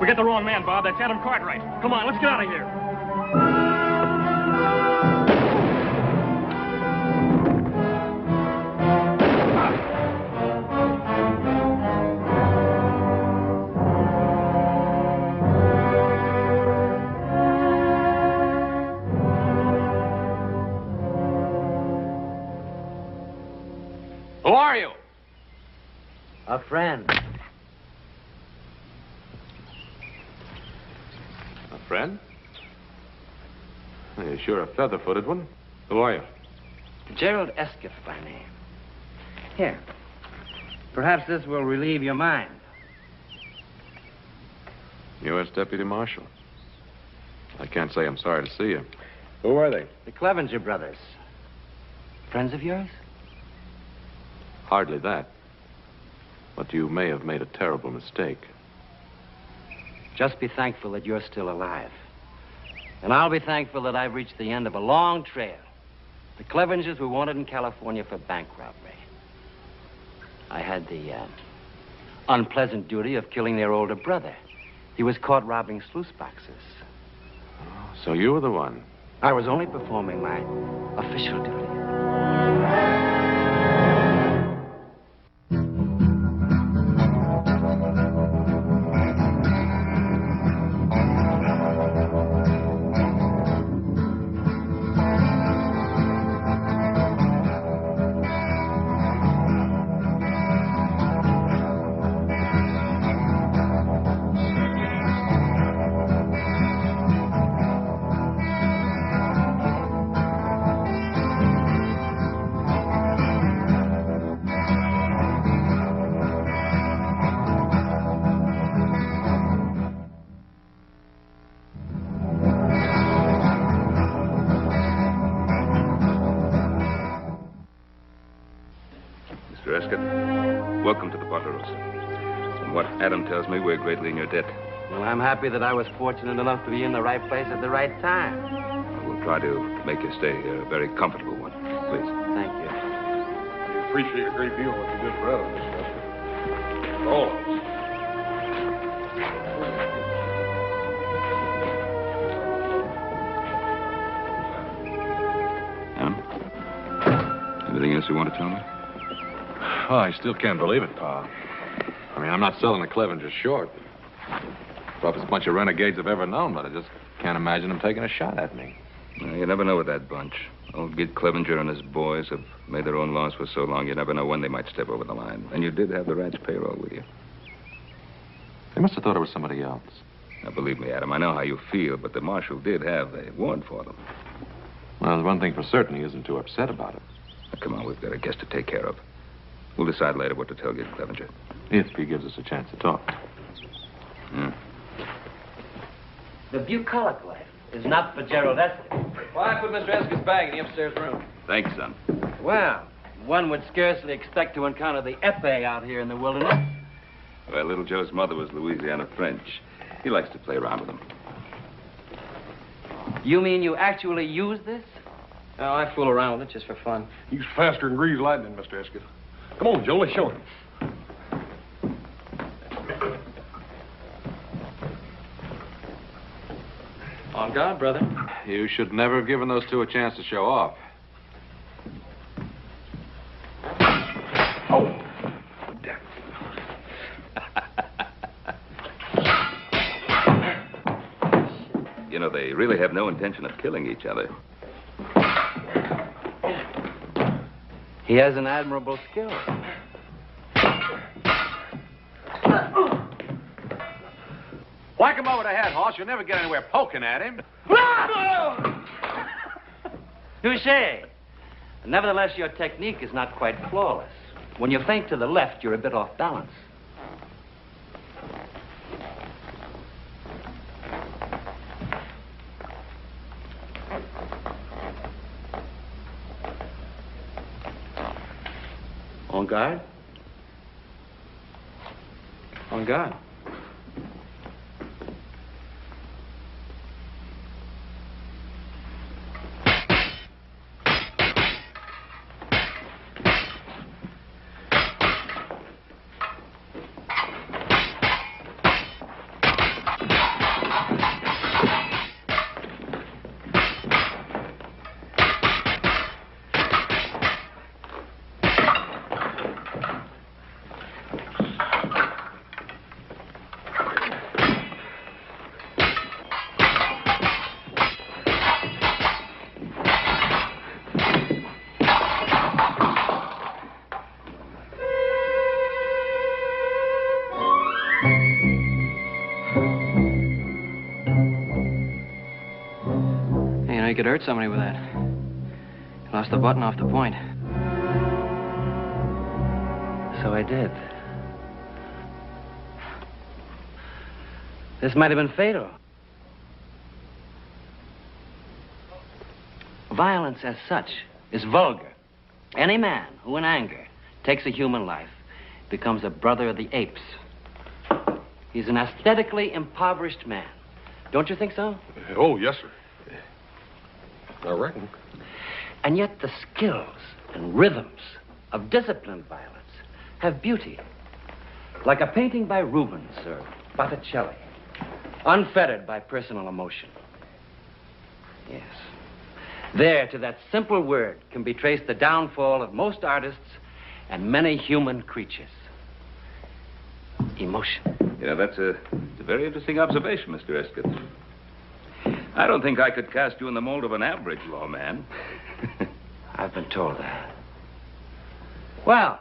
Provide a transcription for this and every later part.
Forget the wrong man, Bob. That's Adam Cartwright. Come on, let's get out of here. Who are you? A friend. A friend? You're sure a feather-footed one. Who are you? Gerald Escott by name. Here. Perhaps this will relieve your mind. U.S. Deputy Marshal. I can't say I'm sorry to see you. Who are they? The Clevenger brothers. Friends of yours? Hardly that. But you may have made a terrible mistake. Just be thankful that you're still alive. And I'll be thankful that I've reached the end of a long trail. The Clevengers were wanted in California for bank robbery. I had the unpleasant duty of killing their older brother. He was caught robbing sluice boxes. Oh, so you were the one? I was only performing my official duty. Mr. Escott, welcome to the Potteros. From what Adam tells me, we're greatly in your debt. Well, I'm happy that I was fortunate enough to be in the right place at the right time. We'll try to make your stay here a very comfortable one. Please. Thank you. We appreciate a great deal what you did for Adam, Mr. Escott. For all of us. Adam? Anything else you want to tell me? Oh, I still can't believe it, Pa. I mean, I'm not selling the Clevengers short. Roughest bunch of renegades I've ever known, but I just can't imagine them taking a shot at me. You never know with that bunch. Old Gid Clevenger and his boys have made their own laws for so long, you never know when they might step over the line. And you did have the ranch payroll with you. They must have thought it was somebody else. Now, believe me, Adam, I know how you feel, but the marshal did have a warrant for them. Well, there's one thing for certain. He isn't too upset about it. Now, come on, we've got a guest to take care of. We'll decide later what to tell Gid Clevenger. If he gives us a chance to talk. Hmm. The bucolic life is not for Gerald Escott. Well, I put Mr. Escott's bag in the upstairs room. Thanks, son. Well, one would scarcely expect to encounter the épée out here in the wilderness. Well, little Joe's mother was Louisiana French. He likes to play around with them. You mean you actually use this? Oh, I fool around with it just for fun. He's faster than greased lightning, Mr. Escott. Come on, Joe, let's show him. On guard, brother. You should never have given those two a chance to show off. Oh! Damn. You know, they really have no intention of killing each other. He has an admirable skill. Whack him over the head, Hoss. You'll never get anywhere poking at him. Touché. Nevertheless, your technique is not quite flawless. When you feint to the left, you're a bit off balance. On guard? On guard. could hurt somebody with that. You lost the button off the point. So I did. This might have been fatal. Violence as such is vulgar. Any man who in anger takes a human life becomes a brother of the apes. He's an aesthetically impoverished man. Don't you think so? Oh, yes, sir. I reckon. And yet the skills and rhythms of disciplined violence have beauty. Like a painting by Rubens or Botticelli, unfettered by personal emotion. Yes. There, to that simple word, can be traced the downfall of most artists and many human creatures. Emotion. Yeah, that's a very interesting observation, Mr. Escott. I don't think I could cast you in the mold of an average lawman. I've been told that. Well,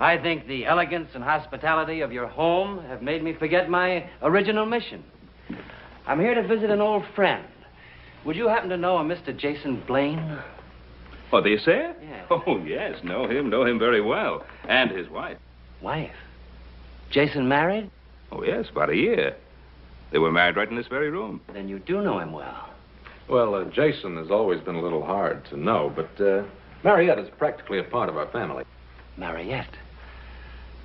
I think the elegance and hospitality of your home have made me forget my original mission. I'm here to visit an old friend. Would you happen to know a Mr. Jason Blaine? Oh, the Assayer? Yeah. Oh, yes, know him very well. And his wife. Wife? Jason married? Oh, yes, about a year. They were married right in this very room. Then you do know him well. Well, Jason has always been a little hard to know, but Mariette is practically a part of our family. Mariette.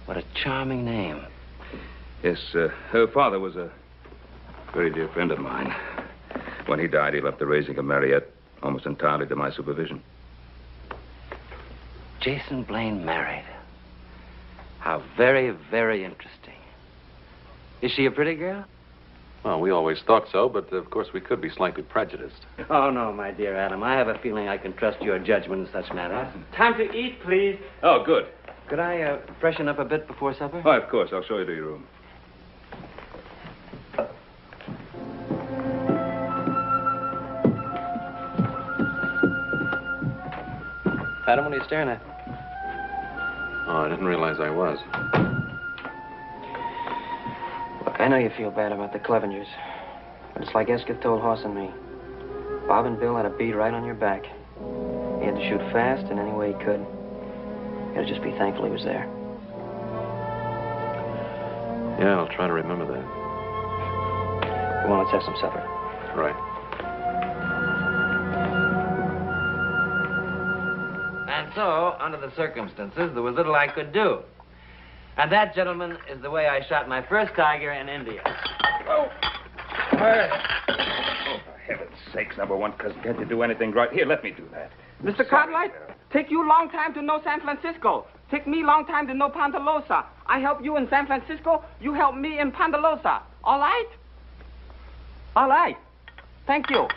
What a charming name. Yes, her father was a very dear friend of mine. When he died, he left the raising of Mariette almost entirely to my supervision. Jason Blaine married. How very, very interesting. Is she a pretty girl? Well, we always thought so, but of course we could be slightly prejudiced. Oh, no, my dear Adam. I have a feeling I can trust your judgment in such matters. Time to eat, please. Oh, good. Could I freshen up a bit before supper? Oh, of course. I'll show you to your room. Adam, what are you staring at? Oh, I didn't realize I was. Look, I know you feel bad about the Clevengers. But it's like Escott told Hoss and me. Bob and Bill had a bead right on your back. He had to shoot fast in any way he could. You gotta just be thankful he was there. Yeah, I'll try to remember that. Come on, let's have some supper. Right. And so, under the circumstances, there was little I could do. And that, gentlemen, is the way I shot my first tiger in India. Oh, for heaven's sakes, number one cousin, can't you do anything right? Here, let me do that. Mr. Cartwright, take you long time to know San Francisco. Take me long time to know Ponderosa. I help you in San Francisco. You help me in Ponderosa. All right? All right. Thank you.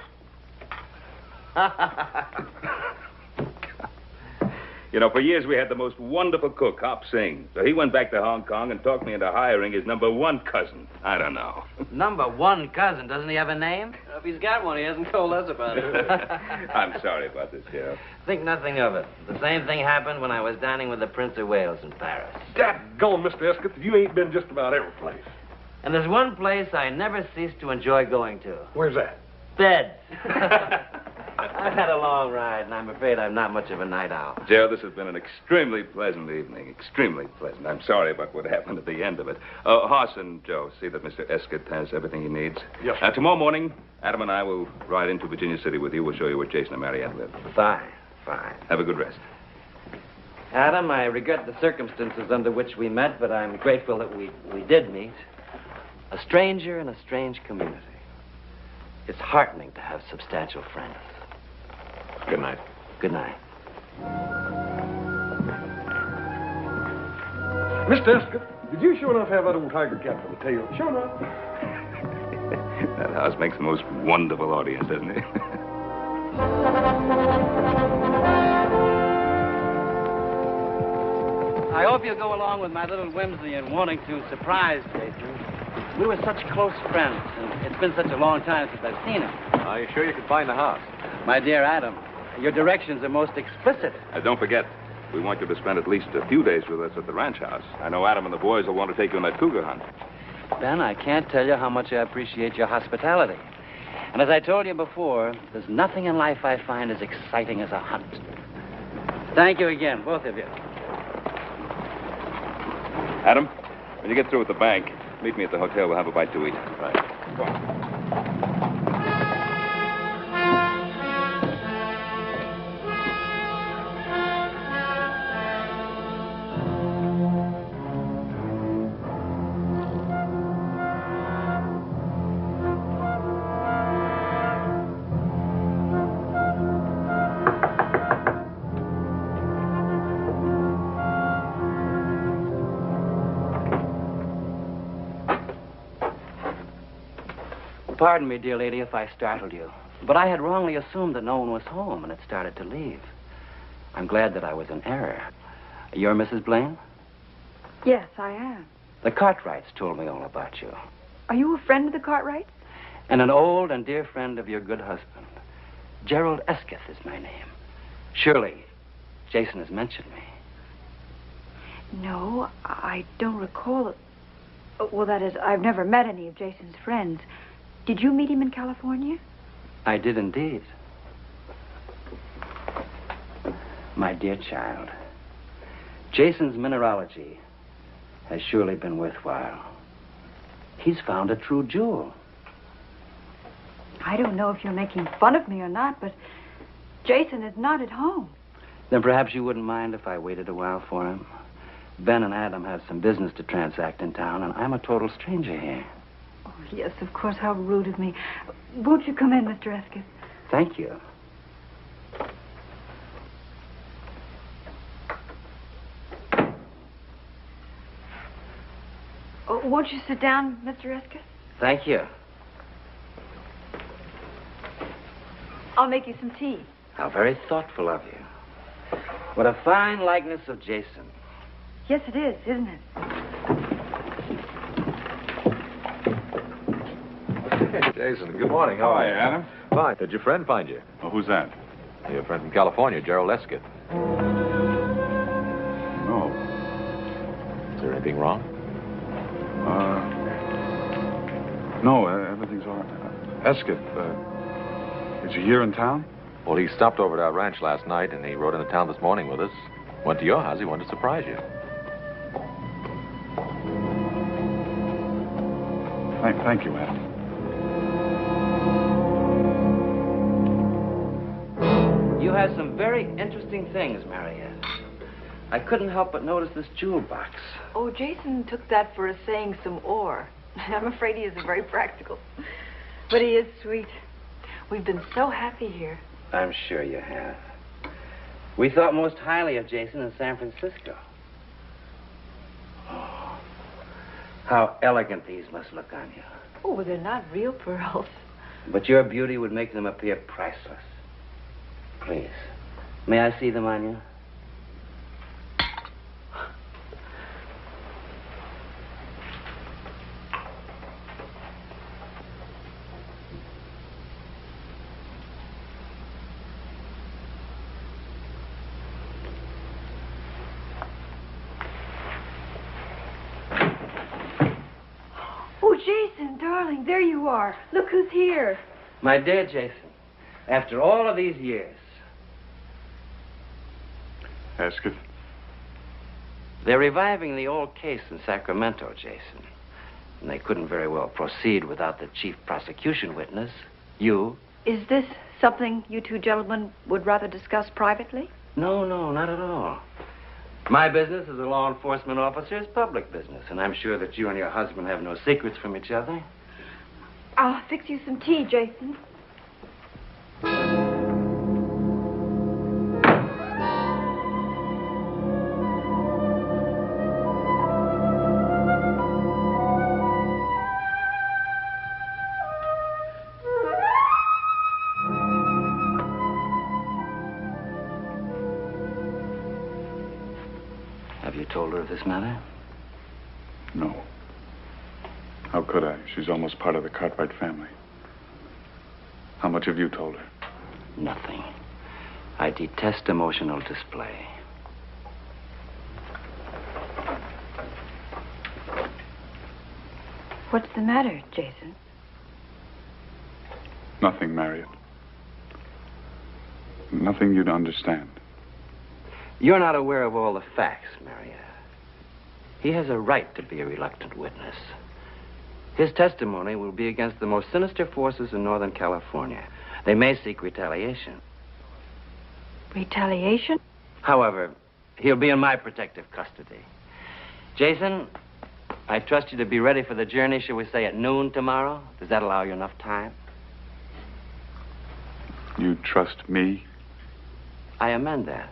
You know, for years we had the most wonderful cook, Hop Singh. So he went back to Hong Kong and talked me into hiring his number one cousin. I don't know. Number one cousin. Doesn't he have a name? If he's got one, he hasn't told us about it. I'm sorry about this, Sheriff. Think nothing of it. The same thing happened when I was dining with the Prince of Wales in Paris. Daggone, Mr. Escott, you ain't been just about every place. And there's one place I never cease to enjoy going to. Where's that? Bed. I've had a long ride, and I'm afraid I'm not much of a night owl. Gerald, this has been an extremely pleasant evening. Extremely pleasant. I'm sorry about what happened at the end of it. Hoss and Joe, see that Mr. Escott has everything he needs. Yes, sir. Tomorrow morning, Adam and I will ride into Virginia City with you. We'll show you where Jason and Mariette live. Fine, fine. Have a good rest. Adam, I regret the circumstances under which we met, but I'm grateful that we did meet. A stranger in a strange community. It's heartening to have substantial friends. Good night. Good night. Mr. Escott, did you sure enough have that old tiger cat for the tail? Sure enough. That house makes the most wonderful audience, doesn't it? I hope you'll go along with my little whimsy in wanting to surprise Jason. We were such close friends, and it's been such a long time since I've seen him. Are you sure you can find the house? My dear Adam, your directions are most explicit. Don't forget, we want you to spend at least a few days with us at the ranch house. I know Adam and the boys will want to take you on that cougar hunt. Ben, I can't tell you how much I appreciate your hospitality. And as I told you before, there's nothing in life I find as exciting as a hunt. Thank you again, both of you. Adam, when you get through with the bank, meet me at the hotel. We'll have a bite to eat. Right. Go on. Pardon me, dear lady, if I startled you. But I had wrongly assumed that no one was home and had started to leave. I'm glad that I was in error. You're Mrs. Blaine? Yes, I am. The Cartwrights told me all about you. Are you a friend of the Cartwrights? And an old and dear friend of your good husband. Gerald Esketh is my name. Surely, Jason has mentioned me. No, I don't recall it. Well, that is, I've never met any of Jason's friends. Did you meet him in California? I did indeed. My dear child, Jason's mineralogy has surely been worthwhile. He's found a true jewel. I don't know if you're making fun of me or not, but Jason is not at home. Then perhaps you wouldn't mind if I waited a while for him. Ben and Adam have some business to transact in town, and I'm a total stranger here. Oh, yes, of course. How rude of me. Won't you come in, Mr. Esketh? Thank you. Oh, won't you sit down, Mr. Esketh? Thank you. I'll make you some tea. How very thoughtful of you. What a fine likeness of Jason. Yes, it is, isn't it? Hey, Jason, good morning. How are you? Adam? Fine. Did your friend find you? Well, who's that? Your friend from California, Gerald Esketh. No. Is there anything wrong? No, everything's all right. Esketh, is he here in town? Well, he stopped over at our ranch last night, and he rode into town this morning with us. Went to your house. He wanted to surprise you. Thank you, Adam. You have some very interesting things, Mariette. I couldn't help but notice this jewel box. Oh, Jason took that for assaying some ore. I'm afraid he isn't very practical. But he is sweet. We've been so happy here. I'm sure you have. We thought most highly of Jason in San Francisco. Oh, how elegant these must look on you. Oh, well, they're not real pearls. But your beauty would make them appear priceless. Please, may I see them on you? Oh, Jason, darling, there you are. Look who's here. My dear Jason, after all of these years, Esketh? they're reviving the old case in Sacramento, Jason. And they couldn't very well proceed without the chief prosecution witness, you. Is this something you two gentlemen would rather discuss privately? No, not at all. My business as a law enforcement officer is public business, and I'm sure that you and your husband have no secrets from each other. I'll fix you some tea, Jason. Have you told her of this matter? No. How could I? She's almost part of the Cartwright family. How much have you told her? Nothing. I detest emotional display. What's the matter, Jason? Nothing, Marriott. Nothing you'd understand. You're not aware of all the facts, Marietta. He has a right to be a reluctant witness. His testimony will be against the most sinister forces in Northern California. They may seek retaliation. Retaliation? However, he'll be in my protective custody. Jason, I trust you to be ready for the journey, shall we say, at noon tomorrow? Does that allow you enough time? You trust me? I amend that.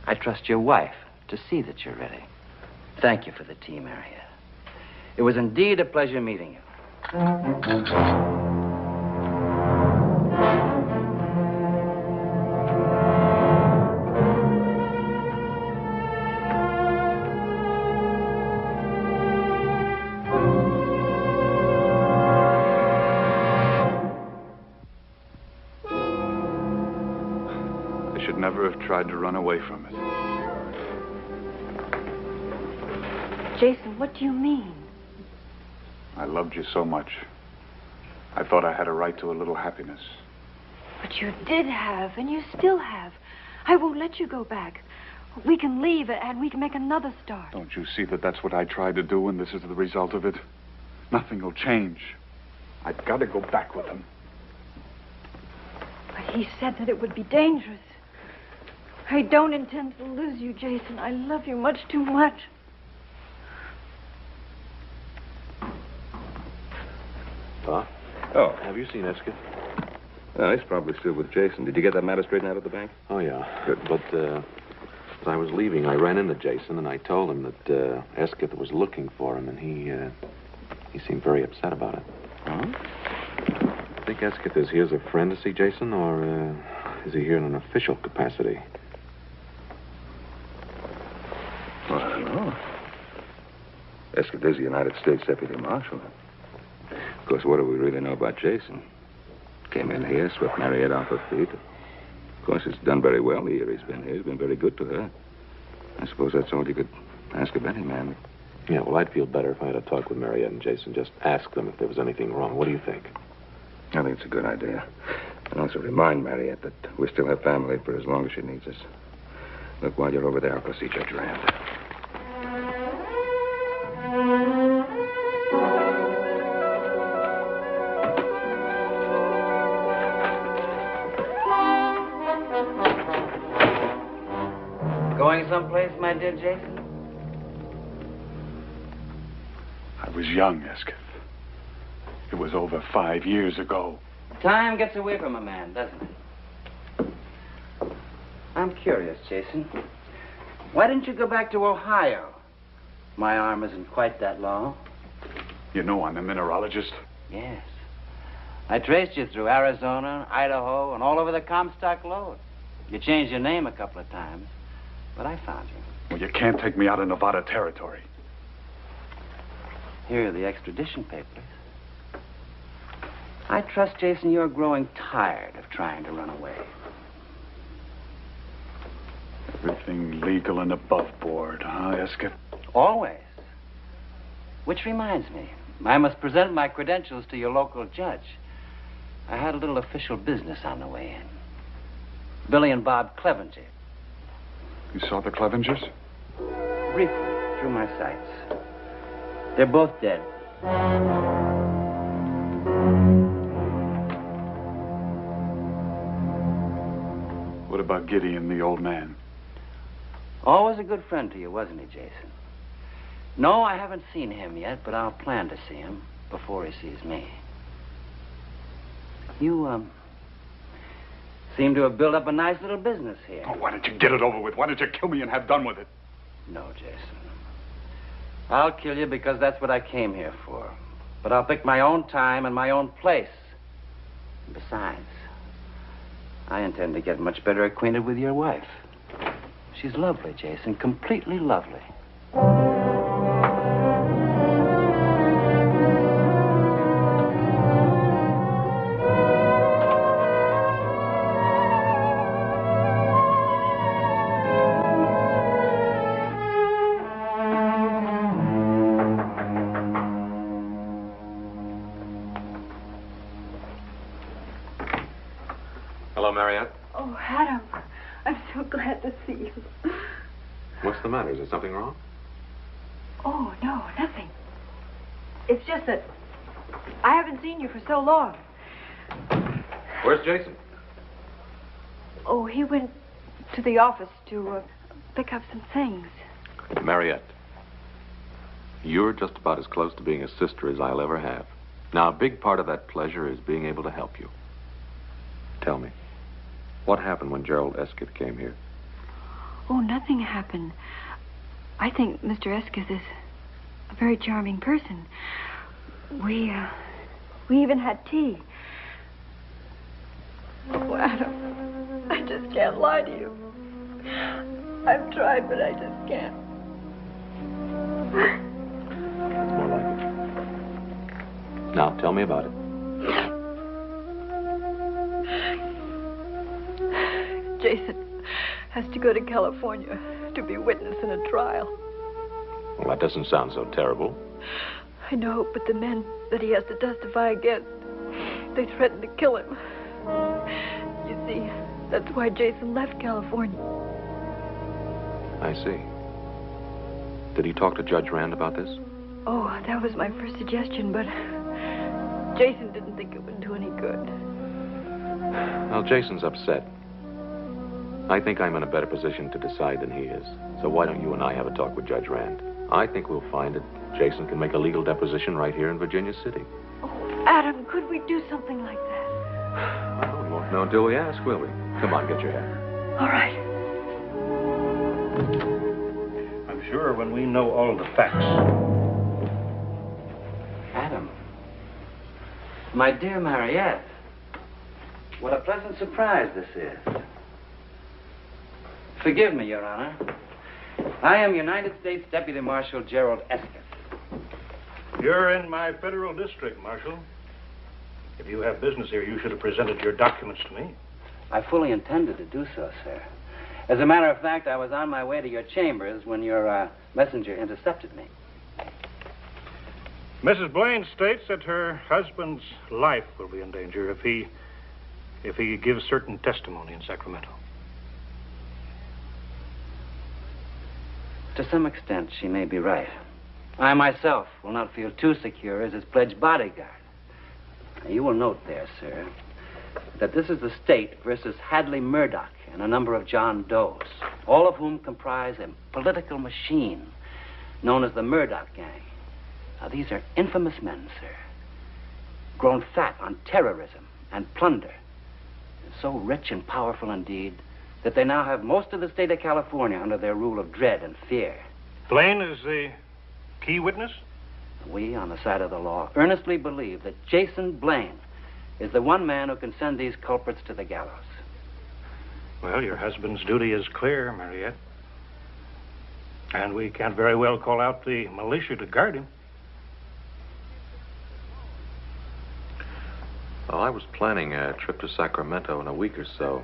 I trust your wife to see that you're ready. Thank you for the tea, Marietta. It was indeed a pleasure meeting you. I should never have tried to run away from it. Jason, what do you mean? I loved you so much. I thought I had a right to a little happiness. But you did have, and you still have. I won't let you go back. We can leave, and we can make another start. Don't you see that that's what I tried to do, and this is the result of it? Nothing will change. I've got to go back with him. But he said that it would be dangerous. I don't intend to lose you, Jason. I love you much too much. Pa? Oh. Have you seen Esket? He's probably still with Jason. Did you get that matter straightened out at the bank? Oh, yeah. Good. But, as I was leaving, I ran into Jason, and I told him that, Esket was looking for him, and he seemed very upset about it. Huh? I think Esket is here as a friend to see Jason, or, is he here in an official capacity? Well, I don't know. Esket is the United States Deputy Marshal. Of course, what do we really know about Jason? Came in here, swept Marietta off her feet. Of course, it's done very well the year he's been here. He's been very good to her. I suppose that's all you could ask of any man. Yeah, well, I'd feel better if I had a talk with Mariette and Jason. Just ask them if there was anything wrong. What do you think? I think it's a good idea. And also remind Mariette that we still have family for as long as she needs us. Look, while you're over there, I'll go see Judge Rand. Going someplace, my dear Jason? I was young, Esket. It was over 5 years ago. Time gets away from a man, doesn't it? I'm curious, Jason. Why didn't you go back to Ohio? My arm isn't quite that long. You know I'm a mineralogist. Yes. I traced you through Arizona, Idaho, and all over the Comstock lode. You changed your name a couple of times, but I found you. Well, you can't take me out of Nevada territory. Here are the extradition papers. I trust, Jason, you're growing tired of trying to run away. Everything legal and above board, huh, Esket? Always. Which reminds me, I must present my credentials to your local judge. I had a little official business on the way in. Billy and Bob Clevenger. You saw the Clevengers? Briefly, through my sights. They're both dead. What about Gideon, the old man? Always a good friend to you, wasn't he, Jason? No, I haven't seen him yet, but I'll plan to see him before he sees me. You, seem to have built up a nice little business here. Oh, why don't you get it over with? Why don't you kill me and have done with it? No, Jason. I'll kill you because that's what I came here for. But I'll pick my own time and my own place. And besides, I intend to get much better acquainted with your wife. She's lovely, Jason, completely lovely. Mariette. Oh, Adam, I'm so glad to see you. What's the matter? Is there something wrong? Oh, no, nothing. It's just that I haven't seen you for so long. Where's Jason? Oh, he went to the office to pick up some things. Mariette, you're just about as close to being a sister as I'll ever have. Now, a big part of that pleasure is being able to help you. Tell me, what happened when Gerald Esket came here? Oh, nothing happened. I think Mr. Esket is a very charming person. We even had tea. Oh, Adam, I just can't lie to you. I've tried, but I just can't. More like it. Now, tell me about it. Jason has to go to California to be witness in a trial. Well, that doesn't sound so terrible. I know, but the men that he has to testify against, they threatened to kill him. You see, that's why Jason left California. I see. Did he talk to Judge Rand about this? Oh, that was my first suggestion, but Jason didn't think it would do any good. Well, Jason's upset. I think I'm in a better position to decide than he is. So why don't you and I have a talk with Judge Rand? I think we'll find that Jason can make a legal deposition right here in Virginia City. Oh, Adam, could we do something like that? Well, we won't know until we ask, will we? Come on, get your hat. All right. I'm sure when we know all the facts. Adam. My dear Mariette. What a pleasant surprise this is. Forgive me, Your Honor. I am United States Deputy Marshal Gerald Esket. You're in my federal district, Marshal. If you have business here, you should have presented your documents to me. I fully intended to do so, sir. As a matter of fact, I was on my way to your chambers when your messenger intercepted me. Mrs. Blaine states that her husband's life will be in danger if he gives certain testimony in Sacramento. To some extent, she may be right. I myself will not feel too secure as his pledged bodyguard. Now, you will note there, sir, that this is the state versus Hadley Murdoch and a number of John Does, all of whom comprise a political machine known as the Murdoch Gang. Now, these are infamous men, sir, grown fat on terrorism and plunder, so rich and powerful indeed that they now have most of the state of California under their rule of dread and fear. Blaine is the key witness? We, on the side of the law, earnestly believe that Jason Blaine is the one man who can send these culprits to the gallows. Well, your husband's duty is clear, Mariette. And we can't very well call out the militia to guard him. Well, I was planning a trip to Sacramento in a week or so.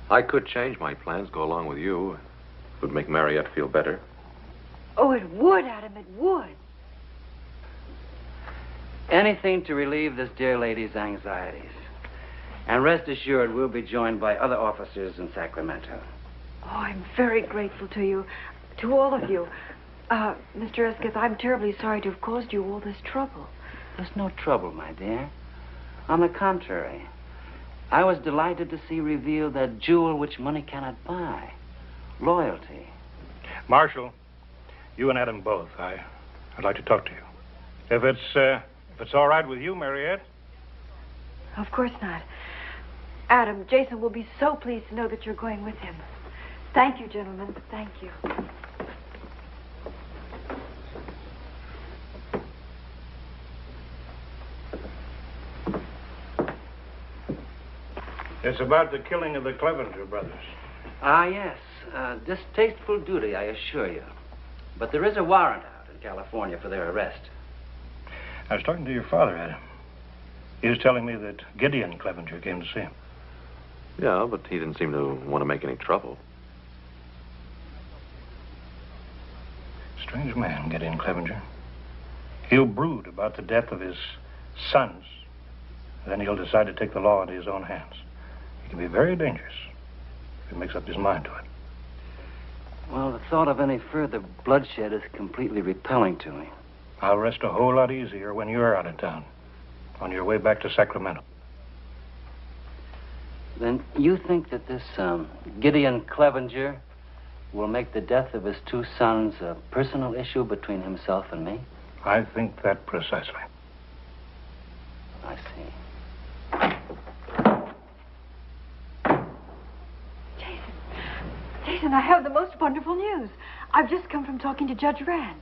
I could change my plans, go along with you. It would make Mariette feel better. Oh, it would, Adam, it would. Anything to relieve this dear lady's anxieties. And rest assured, we'll be joined by other officers in Sacramento. Oh, I'm very grateful to you, to all of you. Mr. Esket, I'm terribly sorry to have caused you all this trouble. There's no trouble, my dear. On the contrary, I was delighted to see revealed that jewel which money cannot buy, loyalty. Marshal, you and Adam both, I'd like to talk to you. If it's all right with you, Mariette. Of course not. Adam, Jason will be so pleased to know that you're going with him. Thank you, gentlemen. Thank you. It's about the killing of the Clevenger brothers. Ah, yes. Distasteful duty, I assure you. But there is a warrant out in California for their arrest. I was talking to your father, Adam. He was telling me that Gideon Clevenger came to see him. Yeah, but he didn't seem to want to make any trouble. Strange man, Gideon Clevenger. He'll brood about the death of his sons. Then he'll decide to take the law into his own hands. He can be very dangerous if he makes up his mind to it. Well, the thought of any further bloodshed is completely repelling to me. I'll rest a whole lot easier when you're out of town, on your way back to Sacramento. Then you think that this Gideon Clevenger will make the death of his two sons a personal issue between himself and me? I think that precisely. I see. Jason, I have the most wonderful news. I've just come from talking to Judge Rand.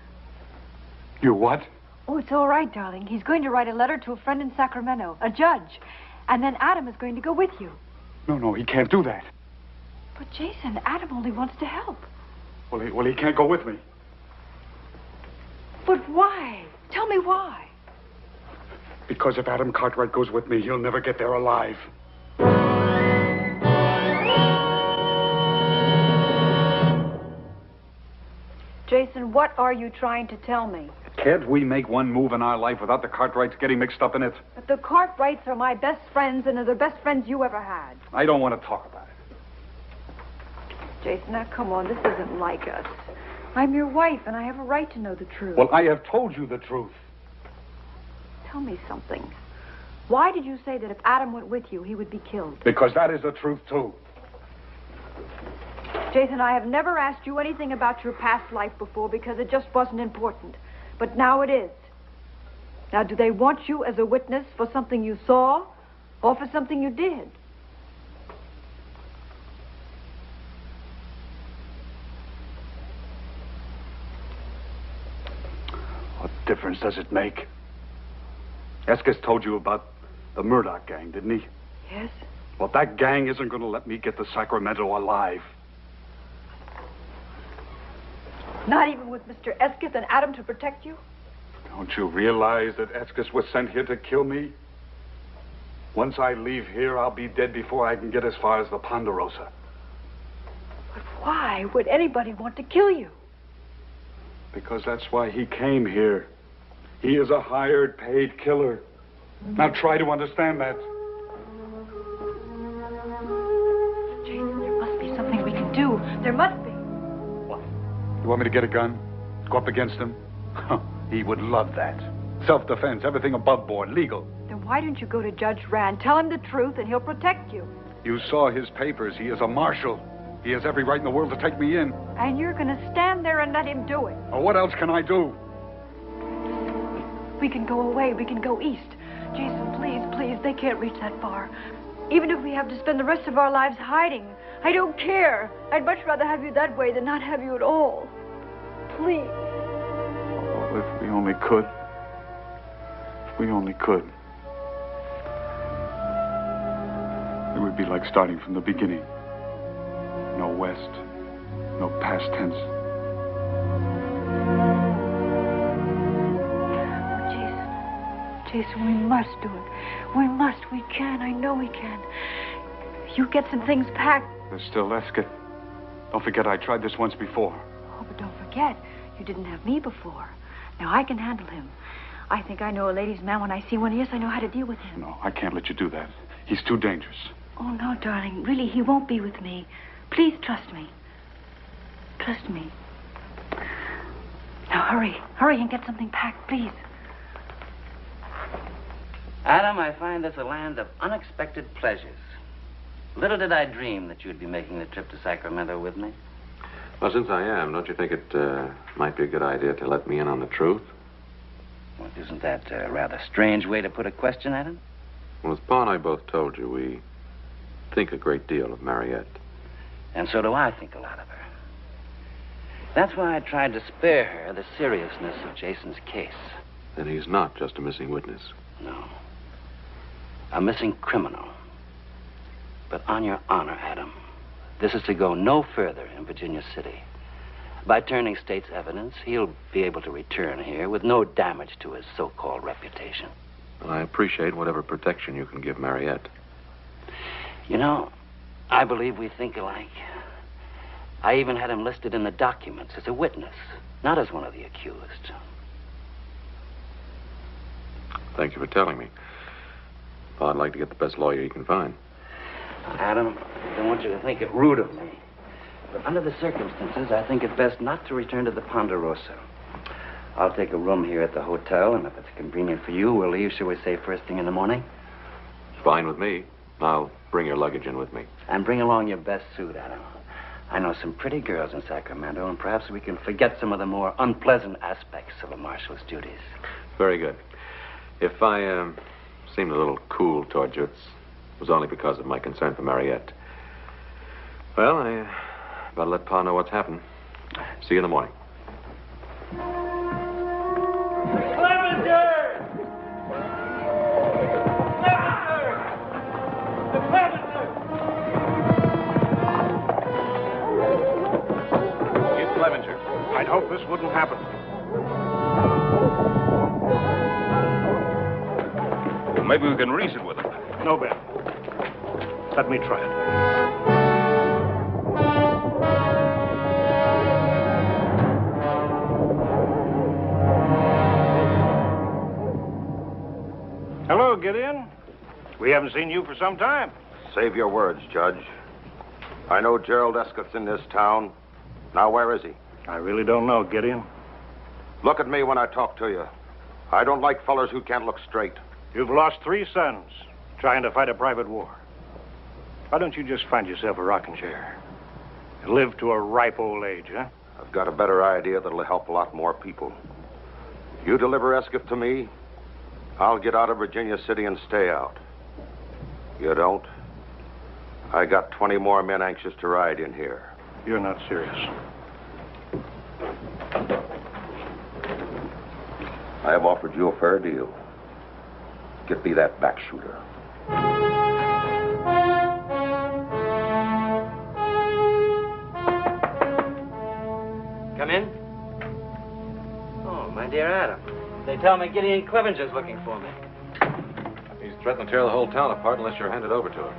You what? Oh, it's all right, darling. He's going to write a letter to a friend in Sacramento, a judge. And then Adam is going to go with you. No, he can't do that. But, Jason, Adam only wants to help. Well, he can't go with me. But why? Tell me why. Because if Adam Cartwright goes with me, he'll never get there alive. Jason, what are you trying to tell me? Can't we make one move in our life without the Cartwrights getting mixed up in it? But the Cartwrights are my best friends, and they're the best friends you ever had. I don't want to talk about it. Jason, now come on, this isn't like us. I'm your wife, and I have a right to know the truth. Well, I have told you the truth. Tell me something. Why did you say that if Adam went with you, he would be killed? Because that is the truth, too. Jason, I have never asked you anything about your past life before because it just wasn't important. But now it is. Now, do they want you as a witness for something you saw or for something you did? What difference does it make? Escus told you about the Murdoch gang, didn't he? Yes. Well, that gang isn't going to let me get to Sacramento alive. Not even with Mr. Escus and Adam to protect you? Don't you realize that Escus was sent here to kill me? Once I leave here, I'll be dead before I can get as far as the Ponderosa. But why would anybody want to kill you? Because that's why he came here. He is a hired, paid killer. Now try to understand that. Jason, there must be something we can do. There must be. What? You want me to get a gun? Go up against him? He would love that. Self-defense, everything above board, legal. Then why don't you go to Judge Rand, tell him the truth, and he'll protect you? You saw his papers. He is a marshal. He has every right in the world to take me in. And you're going to stand there and let him do it. Well, what else can I do? We can go away. We can go east. Jason, please, they can't reach that far. Even if we have to spend the rest of our lives hiding, I don't care. I'd much rather have you that way than not have you at all. Please. Oh, if we only could. If we only could. It would be like starting from the beginning. No west, no past tense. Jason, we must do it. We must. We can. I know we can. You get some things packed. There's still Escott. Don't forget I tried this once before. Oh, but don't forget, you didn't have me before. Now, I can handle him. I think I know a ladies' man when I see one. Yes, I know how to deal with him. No, I can't let you do that. He's too dangerous. Oh, no, darling. Really, he won't be with me. Please trust me. Trust me. Now, hurry. Hurry and get something packed, please. Adam, I find this a land of unexpected pleasures. Little did I dream that you'd be making the trip to Sacramento with me. Well, since I am, don't you think it might be a good idea to let me in on the truth? Well, isn't that a rather strange way to put a question, Adam? Well, as Pa and I both told you, we think a great deal of Mariette. And so do I think a lot of her. That's why I tried to spare her the seriousness of Jason's case. Then he's not just a missing witness. No. A missing criminal. But on your honor, Adam, this is to go no further in Virginia City. By turning state's evidence, he'll be able to return here with no damage to his so-called reputation. Well, I appreciate whatever protection you can give Mariette. You know, I believe we think alike. I even had him listed in the documents as a witness, not as one of the accused. Thank you for telling me. Pa, I'd like to get the best lawyer you can find. Adam, I don't want you to think it rude of me. But under the circumstances, I think it best not to return to the Ponderosa. I'll take a room here at the hotel, and if it's convenient for you, we'll leave, shall we say, first thing in the morning? Fine with me. I'll bring your luggage in with me. And bring along your best suit, Adam. I know some pretty girls in Sacramento, and perhaps we can forget some of the more unpleasant aspects of a marshal's duties. Very good. If I seemed a little cool toward you, it was only because of my concern for Mariette. Well, I better let Pa know what's happened. See you in the morning. I'd hoped this wouldn't happen. Well, maybe we can reason with him. No, Ben. Let me try it. Hello, Gideon. We haven't seen you for some time. Save your words, Judge. I know Gerald Escott's in this town. Now, where is he? I really don't know, Gideon. Look at me when I talk to you. I don't like fellers who can't look straight. You've lost 3 sons trying to fight a private war. Why don't you just find yourself a rocking chair and live to a ripe old age, huh? I've got a better idea that'll help a lot more people. You deliver Escott to me, I'll get out of Virginia City and stay out. You don't? I got 20 more men anxious to ride in here. You're not serious. I have offered you a fair deal. Get me that back shooter. Come in. Oh, my dear Adam. They tell me Gideon Clevenger's looking for me. He's threatening to tear the whole town apart unless you're handed over to him.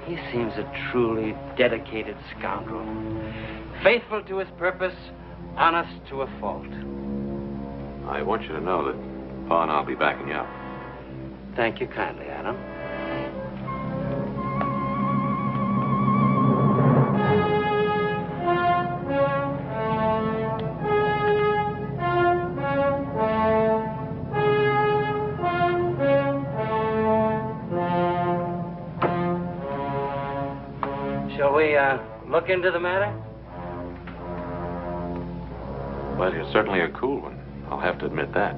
He seems a truly dedicated scoundrel. Faithful to his purpose, honest to a fault. I want you to know that Pa and I'll be backing you up. Thank you kindly, Adam. Shall we, look into the matter? Well, you're certainly a cool one. I'll have to admit that.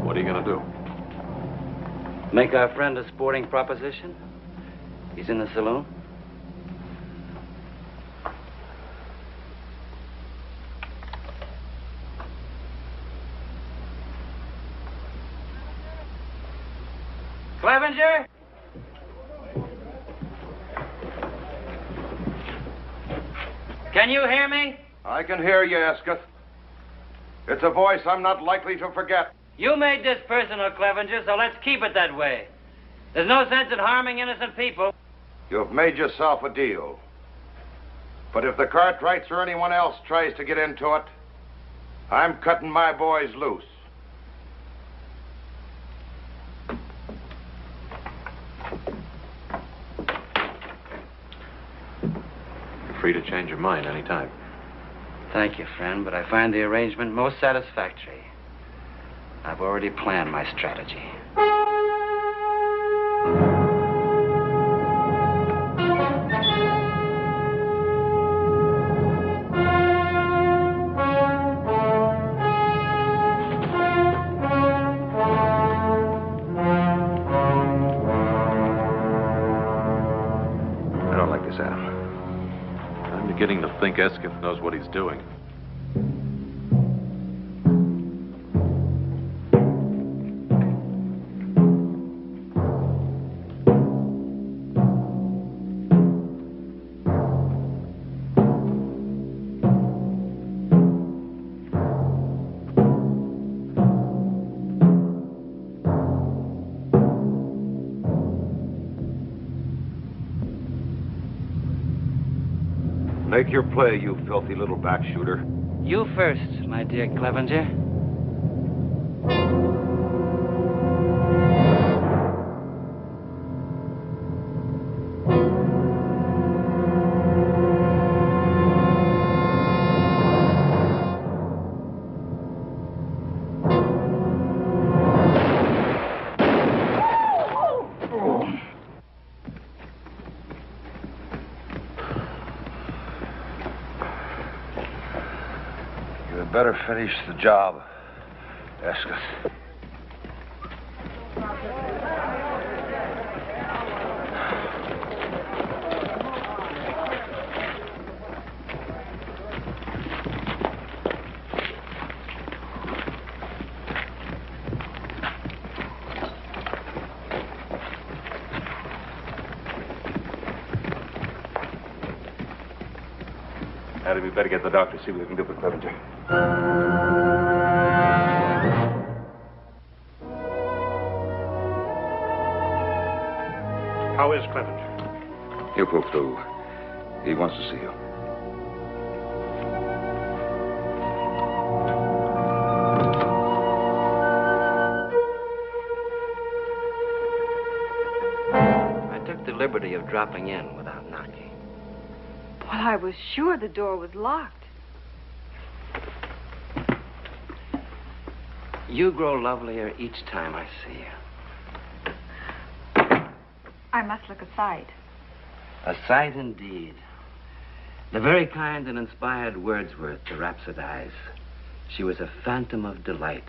What are you going to do? Make our friend a sporting proposition? He's in the saloon? Clevenger? Can you hear me? I can hear you, Escott. It's a voice I'm not likely to forget. You made this personal, Clevenger, so let's keep it that way. There's no sense in harming innocent people. You've made yourself a deal. But if the Cartwrights or anyone else tries to get into it, I'm cutting my boys loose. You're free to change your mind any time. Thank you, friend, but I find the arrangement most satisfactory. I've already planned my strategy. I don't like this, Adam. I'm beginning to think Escott knows what he's doing. Make your play, you filthy little back shooter. You first, my dear Clevenger. Better finish the job, Escott. Hattie, we better get the doctor, see what we can do for Clevenger. How is Clevenger? He'll pull through. He wants to see you. I took the liberty of dropping in without knocking. Well, I was sure the door was locked. You grow lovelier each time I see you. I must look a sight. A sight indeed. The very kind that inspired Wordsworth to rhapsodize. She was a phantom of delight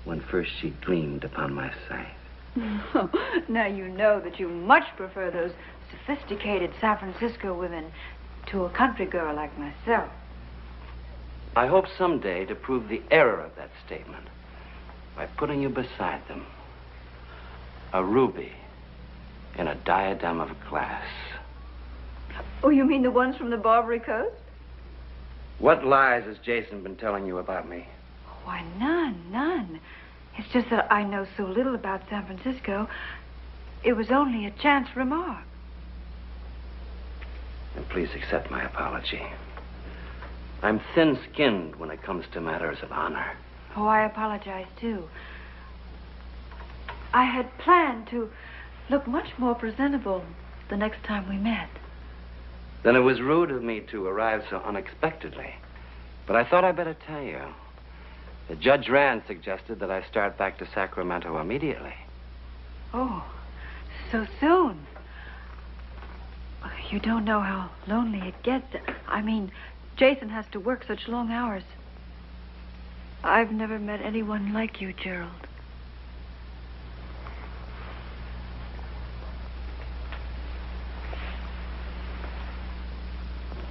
when first she gleamed upon my sight. Now you know that you much prefer those sophisticated San Francisco women to a country girl like myself. I hope someday to prove the error of that statement by putting you beside them. A ruby in a diadem of glass. Oh, you mean the ones from the Barbary Coast? What lies has Jason been telling you about me? Why, none. It's just that I know so little about San Francisco. It was only a chance remark. And please accept my apology. I'm thin-skinned when it comes to matters of honor. Oh, I apologize, too. I had planned to look much more presentable the next time we met. Then it was rude of me to arrive so unexpectedly. But I thought I'd better tell you that Judge Rand suggested that I start back to Sacramento immediately. Oh, so soon. You don't know how lonely it gets. I mean, Jason has to work such long hours. I've never met anyone like you, Gerald.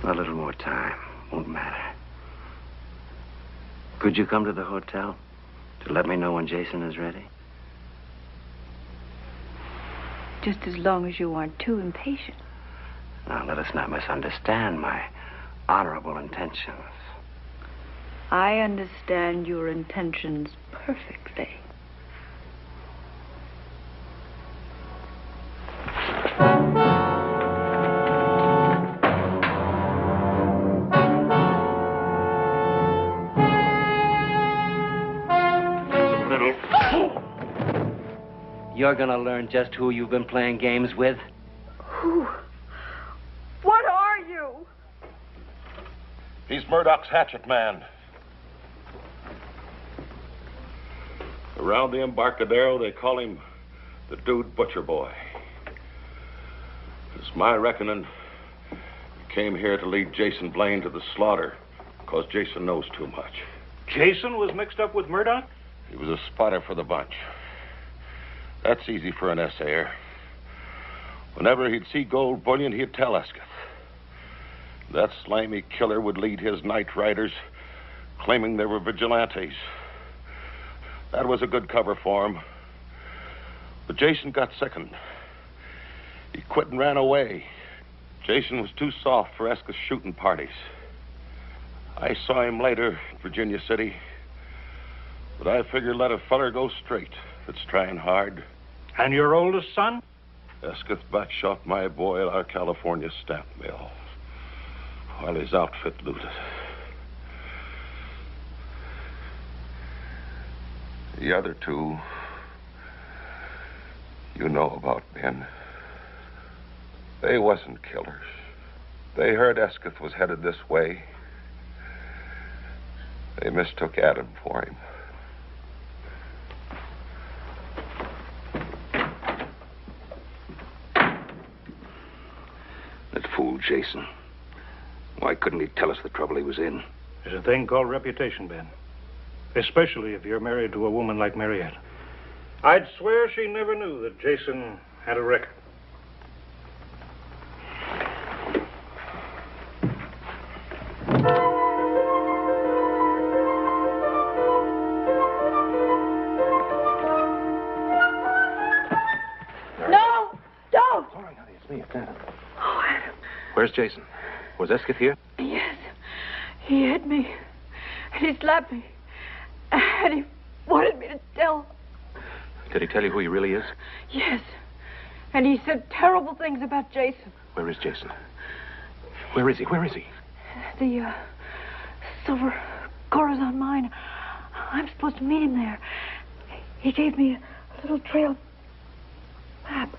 A little more time. Won't matter. Could you come to the hotel to let me know when Jason is ready? Just as long as you aren't too impatient. Now, let us not misunderstand my honorable intentions. I understand your intentions perfectly. You're gonna learn just who you've been playing games with. Who? What are you? He's Murdoch's hatchet man. Around the Embarcadero, they call him the Dude Butcher Boy. It's my reckoning he came here to lead Jason Blaine to the slaughter because Jason knows too much. Jason was mixed up with Murdoch? He was a spotter for the bunch. That's easy for an essayer. Whenever he'd see gold bullion, he'd tell Escott. That slimy killer would lead his night riders, claiming they were vigilantes. That was a good cover for him. But Jason got sickened. He quit and ran away. Jason was too soft for Escott's shooting parties. I saw him later in Virginia City, but I figured let a feller go straight if it's trying hard. And your oldest son? Escott backshot my boy at our California stamp mill. while his outfit looted. The other two, you know about, Ben. They wasn't killers. They heard Esketh was headed this way. They mistook Adam for him. That fool Jason. Why couldn't he tell us the trouble he was in? There's a thing called reputation, Ben. Especially if you're married to a woman like Mariette. I'd swear she never knew that Jason had a record. No! Don't! All right, honey, it's me. It's Adam. Oh, Adam. Where's Jason? Was Esketh here? Yes. He hit me. And he slapped me. And he wanted me to tell. Did he tell you who he really is? Yes. And he said terrible things about Jason. Where is Jason? Where is he? Where is he? The silver Corazon mine. I'm supposed to meet him there. He gave me a little trail map.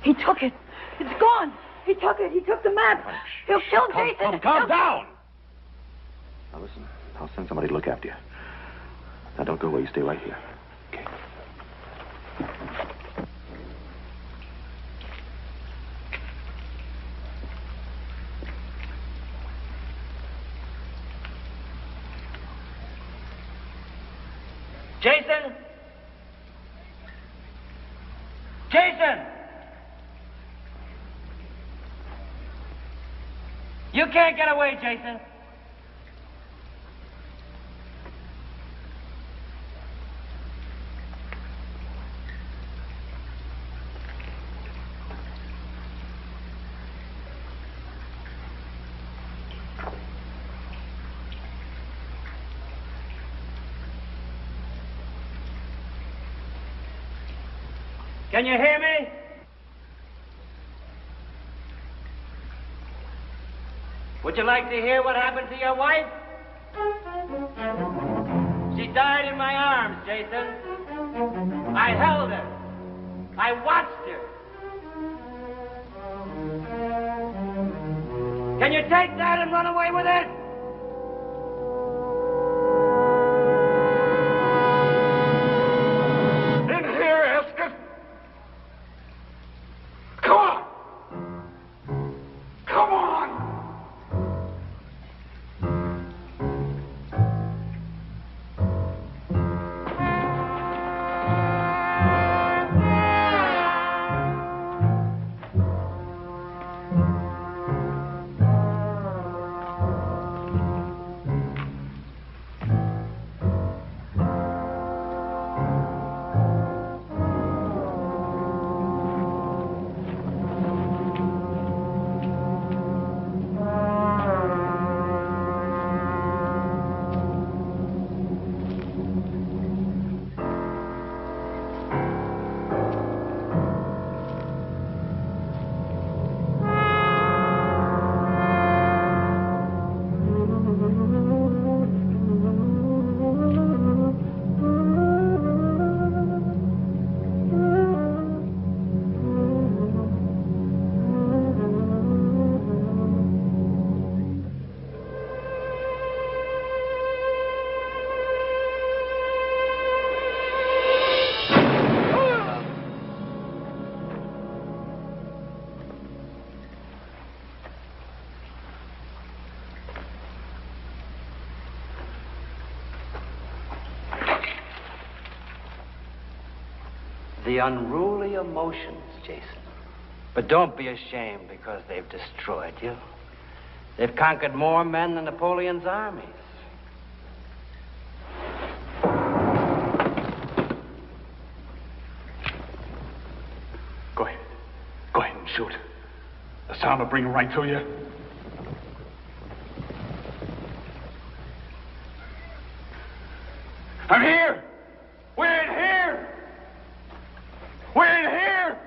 He took it. It's gone. He took it. He took the map. He'll kill Jason. Calm down. Now listen, I'll send somebody to look after you. Now don't go away. You stay right here. Okay. Jason! Jason! You can't get away, Jason. Can you hear me? Would you like to hear what happened to your wife? She died in my arms, Jason. I held her. I watched her. Can you take that and run away with it? In here, Esketh. Come on. Come on. The unruly emotions, Jason. But don't be ashamed because they've destroyed you. They've conquered more men than Napoleon's armies. Go ahead. Go ahead and shoot. The sound will bring him right to you. I'm here! We're in here! We're in here!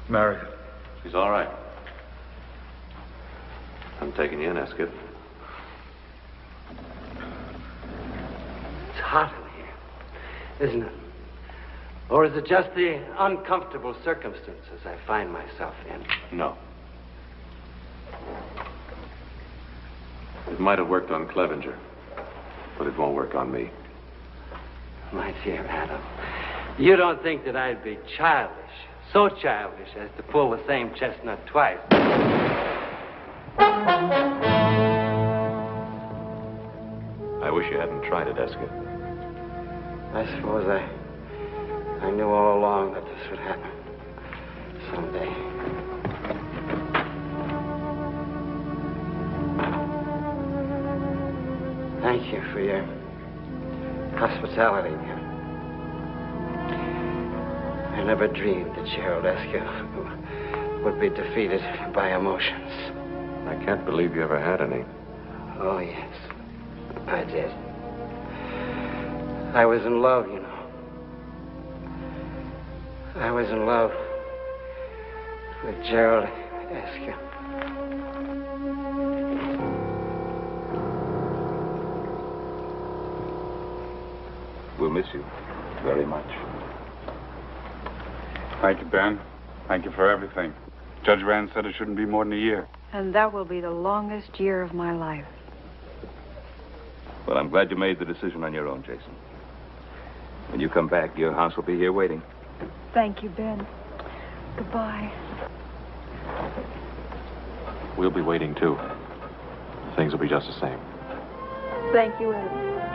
Mary. She's all right. I'm taking you in, Escott. It's hot in here, isn't it? Or is it just the uncomfortable circumstances I find myself in? No. It might have worked on Clevenger, but it won't work on me. My dear Adam, you don't think that I'd be childish, so childish as to pull the same chestnut twice. I wish you hadn't tried it, Escott. I suppose I knew all along that this would happen someday. Thank you for your hospitality. I never dreamed that Gerald Escott would be defeated by emotions. I can't believe you ever had any. Oh, yes, I did. I was in love, you know. I was in love with Gerald Escott. We'll miss you very much. Thank you, Ben. Thank you for everything. Judge Rand said it shouldn't be more than a year. And that will be the longest year of my life. Well, I'm glad you made the decision on your own, Jason. When you come back, your house will be here waiting. Thank you, Ben. Goodbye. We'll be waiting, too. Things will be just the same. Thank you, Adam.